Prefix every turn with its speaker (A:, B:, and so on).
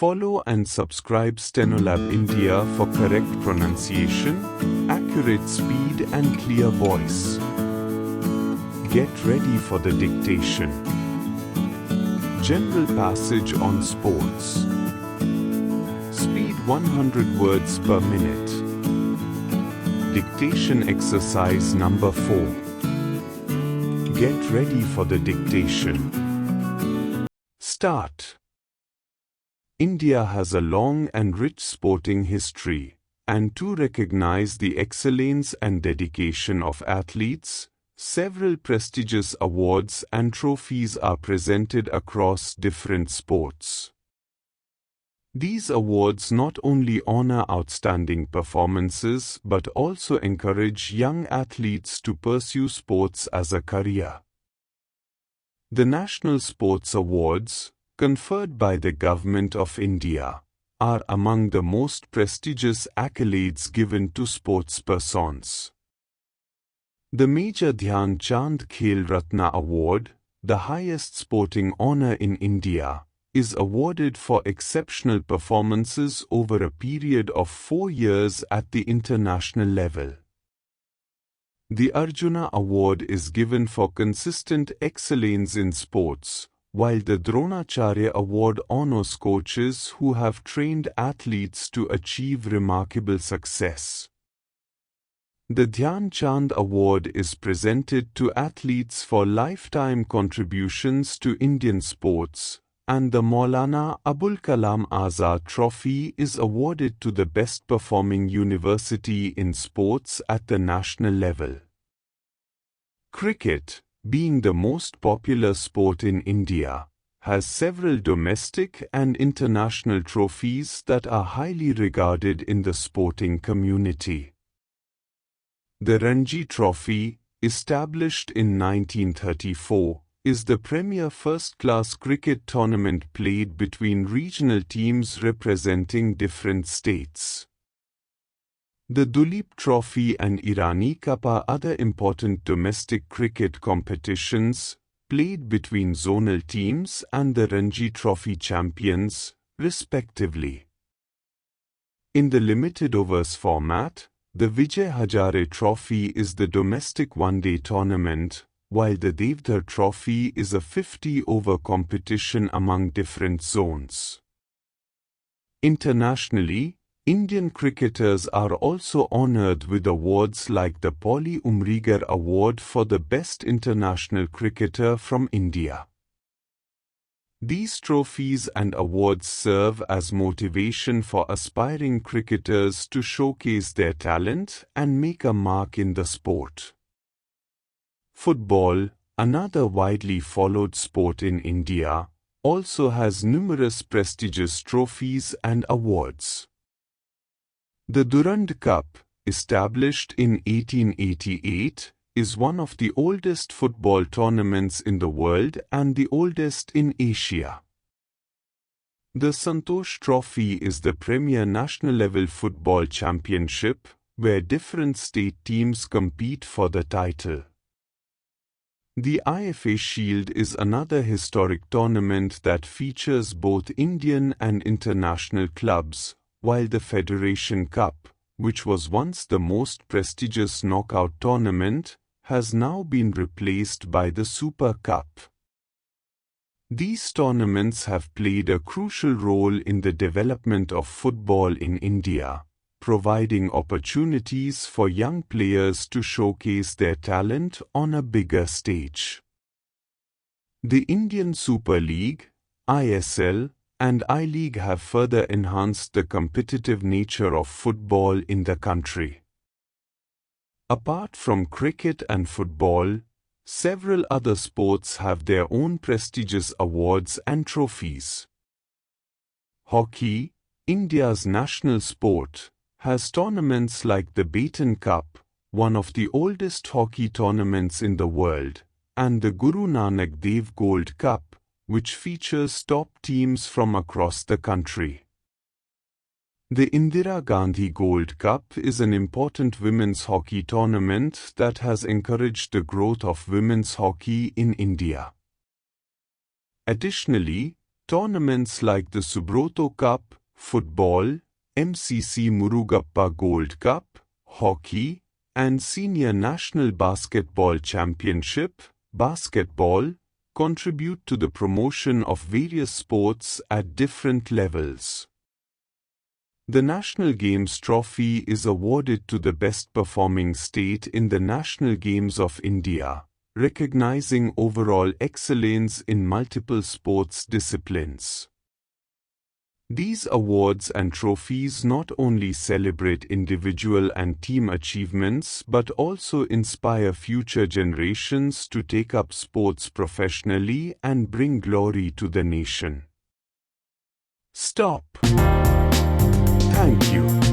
A: Follow and subscribe Stenolab India for correct pronunciation, accurate speed and clear voice. Get ready for the dictation. General passage on sports. Speed 100 words per minute. Dictation exercise number 4. Get ready for the dictation. Start. India has a long and rich sporting history, and to recognize the excellence and dedication of athletes, several prestigious awards and trophies are presented across different sports. These awards not only honor outstanding performances but also encourage young athletes to pursue sports as a career. The National Sports Awards, conferred by the Government of India, are among the most prestigious accolades given to sportspersons. The Major Dhyan Chand Khel Ratna Award, the highest sporting honor in India, is awarded for exceptional performances over a period of 4 years at the international level. The Arjuna Award is given for consistent excellence in sports, while the Dronacharya Award honors coaches who have trained athletes to achieve remarkable success. The Dhyan Chand Award is presented to athletes for lifetime contributions to Indian sports, and the Maulana Abul Kalam Azad Trophy is awarded to the best performing university in sports at the national level. Cricket, being the most popular sport in India, has several domestic and international trophies that are highly regarded in the sporting community. The Ranji Trophy, established in 1934, is the premier first-class cricket tournament played between regional teams representing different states. The Duleep Trophy and Irani Cup are other important domestic cricket competitions, played between zonal teams and the Ranji Trophy champions, respectively. In the limited overs format, the Vijay Hazare Trophy is the domestic one-day tournament, while the Devdar Trophy is a 50-over competition among different zones. Internationally, Indian cricketers are also honored with awards like the Pauli Umrigar Award for the best international cricketer from India. These trophies and awards serve as motivation for aspiring cricketers to showcase their talent and make a mark in the sport. Football, another widely followed sport in India, also has numerous prestigious trophies and awards. The Durand Cup, established in 1888, is one of the oldest football tournaments in the world and the oldest in Asia. The Santosh Trophy is the premier national-level football championship, where different state teams compete for the title. The IFA Shield is another historic tournament that features both Indian and international clubs, while the Federation Cup, which was once the most prestigious knockout tournament, has now been replaced by the Super Cup. These tournaments have played a crucial role in the development of football in India, providing opportunities for young players to showcase their talent on a bigger stage. The Indian Super League, ISL, and I-League have further enhanced the competitive nature of football in the country. Apart from cricket and football, several other sports have their own prestigious awards and trophies. Hockey, India's national sport, has tournaments like the Baton Cup, one of the oldest hockey tournaments in the world, and the Guru Nanak Dev Gold Cup, which features top teams from across the country. The Indira Gandhi Gold Cup is an important women's hockey tournament that has encouraged the growth of women's hockey in India. Additionally, Tournaments like the Subroto Cup, football, MCC Murugappa Gold Cup, hockey, and Senior National Basketball Championship, basketball, contribute to the promotion of various sports at different levels. The National Games Trophy is awarded to the best performing state in the National Games of India, recognizing overall excellence in multiple sports disciplines. These awards and trophies not only celebrate individual and team achievements but also inspire future generations to take up sports professionally and bring glory to the nation. Stop. Thank you.